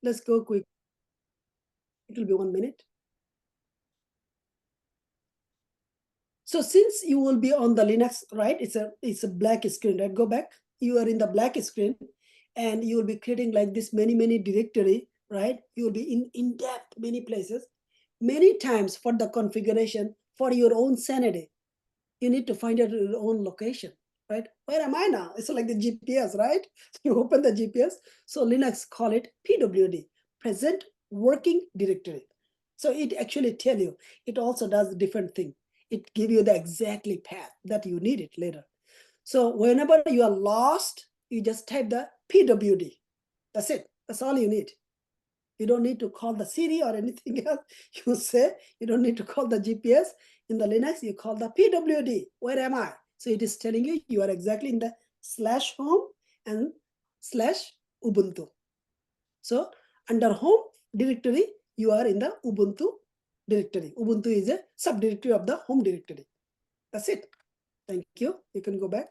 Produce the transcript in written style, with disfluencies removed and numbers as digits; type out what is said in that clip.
Let's go quick. It will be 1 minute. So since you will be on the Linux, right? It's a black screen, right? Go back. You are in the black screen, and you will be creating like this many directory, right? You will be in depth many places, many times for the configuration for your own sanity. You need to find out your own location, right? Where am I now? It's like the GPS, right? You open the GPS. So Linux call it PWD, present working directory. So it actually tell you, it also does a different thing. It give you the exactly path that you need it later. So whenever you are lost, you just type the PWD. That's it. That's all you need. You don't need to call the Siri or anything else. You say, you don't need to call the GPS. In the Linux, you call the PWD. Where am I? So it is telling you, you are exactly in the /home and /Ubuntu. So under home directory, you are in the Ubuntu directory. Ubuntu is a subdirectory of the home directory. That's it. Thank you. You can go back.